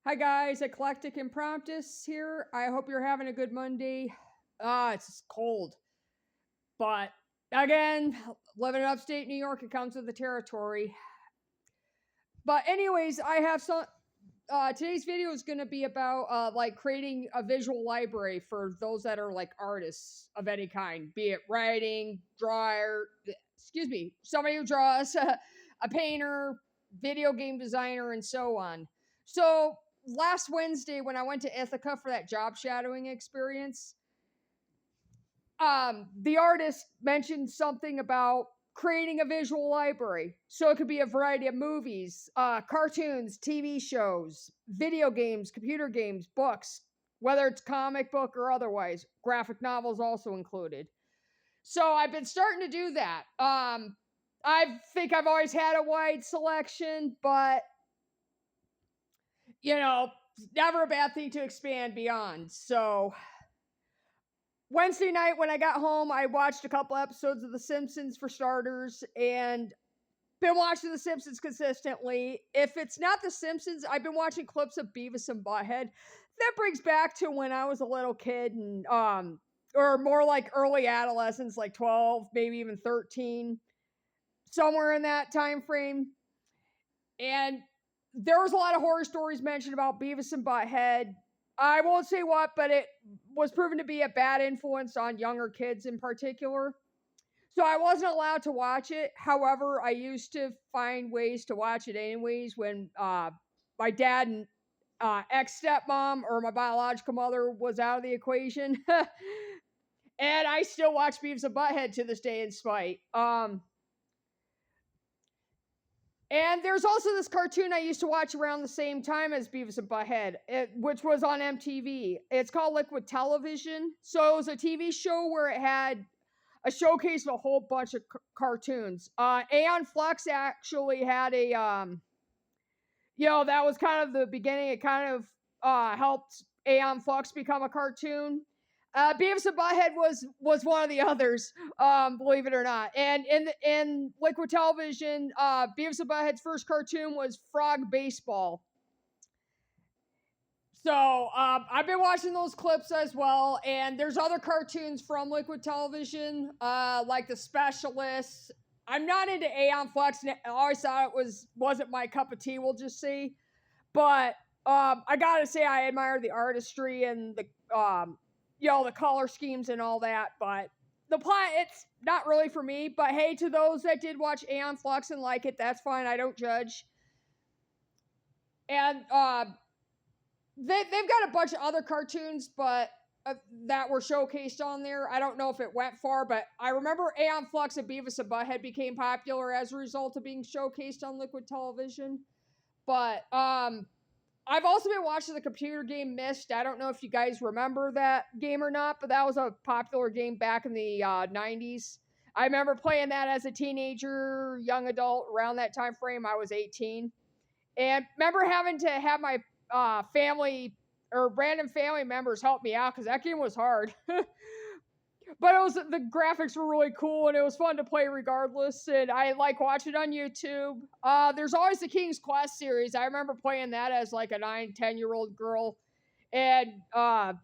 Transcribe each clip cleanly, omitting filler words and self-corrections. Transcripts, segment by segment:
Hi guys, Eclectic Impromptus here. I hope you're having a good Monday. It's cold. But again, living in upstate New York, it comes with the territory. But anyways, I have some today's video is going to be about like creating a visual library for those that are like artists of any kind, be it writing, somebody who draws, a painter, video game designer, and so on. So last Wednesday when I went to Ithaca for that job shadowing experience, the artist mentioned something about creating a visual library. So it could be a variety of movies, cartoons, TV shows, video games, computer games, books, whether it's comic book or otherwise. Graphic novels also included. So I've been starting to do that. I think I've always had a wide selection, but never a bad thing to expand beyond. So Wednesday night when I got home, I watched a couple episodes of The Simpsons for starters, and been watching The Simpsons consistently. If it's not The Simpsons, I've been watching clips of Beavis and Butthead. That brings back to when I was a little kid and or more like early adolescence, like 12, maybe even 13, somewhere in that time frame. And there was a lot of horror stories mentioned about Beavis and Butthead. I won't say what, but it was proven to be a bad influence on younger kids in particular. So I wasn't allowed to watch it. However, I used to find ways to watch it anyways when my dad and ex stepmom or my biological mother was out of the equation. And I still watch Beavis and Butthead to this day in spite. And there's also this cartoon I used to watch around the same time as Beavis and Butthead, which was on MTV. It's called Liquid Television. So it was a TV show where it had a showcase of a whole bunch of cartoons. Aeon Flux actually had a, that was kind of the beginning. It kind of helped Aeon Flux become a cartoon. Beavis and Butthead was one of the others, believe it or not. And in Liquid Television, Beavis and Butthead's first cartoon was Frog Baseball. So I've been watching those clips as well, and there's other cartoons from Liquid Television, like The Specialists. I'm not into Aeon Flux. I always thought wasn't my cup of tea. We'll just see, but I gotta say I admire the artistry and the color schemes and all that. But the plot, it's not really for me. But hey, to those that did watch Aeon Flux and like it, that's fine. I don't judge. And they've got a bunch of other cartoons, but that were showcased on there. I don't know if it went far, but I remember Aeon Flux and Beavis and Butthead became popular as a result of being showcased on Liquid Television. But I've also been watching the computer game Myst. I don't know if you guys remember that game or not, but that was a popular game back in the 90s. I remember playing that as a teenager, young adult, around that time frame. I was 18. And remember having to have my family or random family members help me out because that game was hard. But the graphics were really cool and it was fun to play regardless. And I like watching it on YouTube. There's always the King's Quest series. I remember playing that as like a 9-10-year-old girl. And not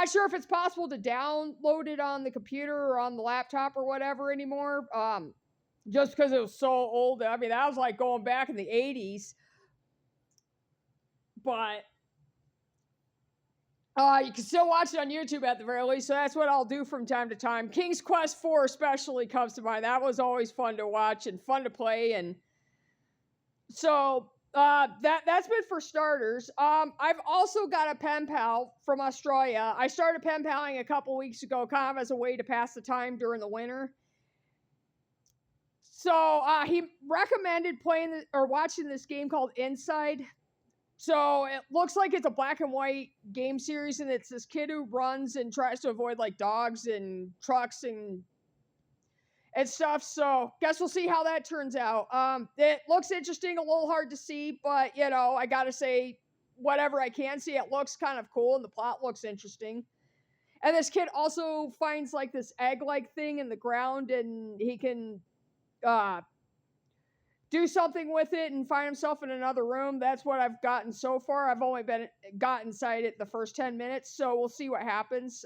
sure if it's possible to download it on the computer or on the laptop or whatever anymore. Just because it was so old. I mean, that was like going back in the 80s. But you can still watch it on YouTube at the very least, so that's what I'll do from time to time. King's Quest 4 especially comes to mind. That was always fun to watch and fun to play, and so that's been for starters. I've also got a pen pal from Australia. I started pen paling a couple weeks ago, kind of as a way to pass the time during the winter. So he recommended playing or watching this game called Inside. So it looks like it's a black and white game series, and it's this kid who runs and tries to avoid like dogs and trucks and stuff. So guess we'll see how that turns out. It looks interesting, a little hard to see, but I gotta say, whatever I can see, it looks kind of cool, and the plot looks interesting. And this kid also finds like this egg-like thing in the ground, and he can do something with it and find himself in another room. That's what I've gotten so far. I've only got inside it the first 10 minutes, so we'll see what happens.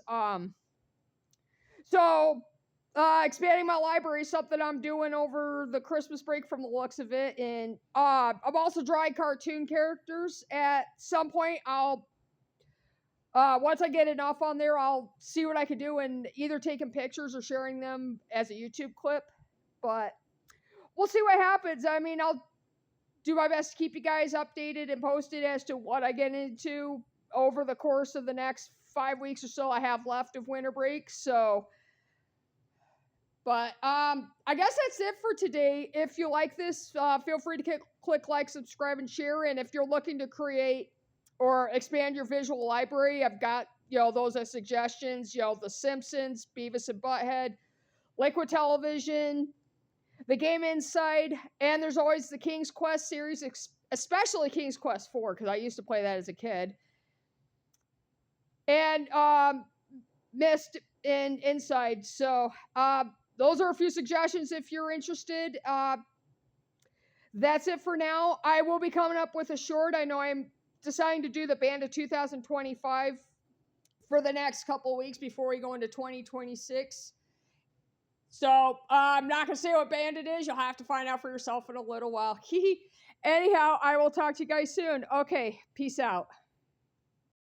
Expanding my library is something I'm doing over the Christmas break from the looks of it. And I'm also drawing cartoon characters. At some point, once I get enough on there, I'll see what I can do and either taking pictures or sharing them as a YouTube clip. But we'll see what happens. I mean, I'll do my best to keep you guys updated and posted as to what I get into over the course of the next 5 weeks or so I have left of winter break. But I guess that's it for today. If you like this, feel free to click like, subscribe, and share. And if you're looking to create or expand your visual library, I've got, those as suggestions, The Simpsons, Beavis and Butthead, Liquid Television, The Game Inside, and there's always the King's Quest series, especially King's Quest 4, because I used to play that as a kid. And Myst and Inside. So those are a few suggestions if you're interested. That's it for now. I will be coming up with a short. I know I'm deciding to do the Band 2025 for the next couple weeks before we go into 2026. So I'm not going to say what band it is. You'll have to find out for yourself in a little while. Anyhow, I will talk to you guys soon. Okay, peace out.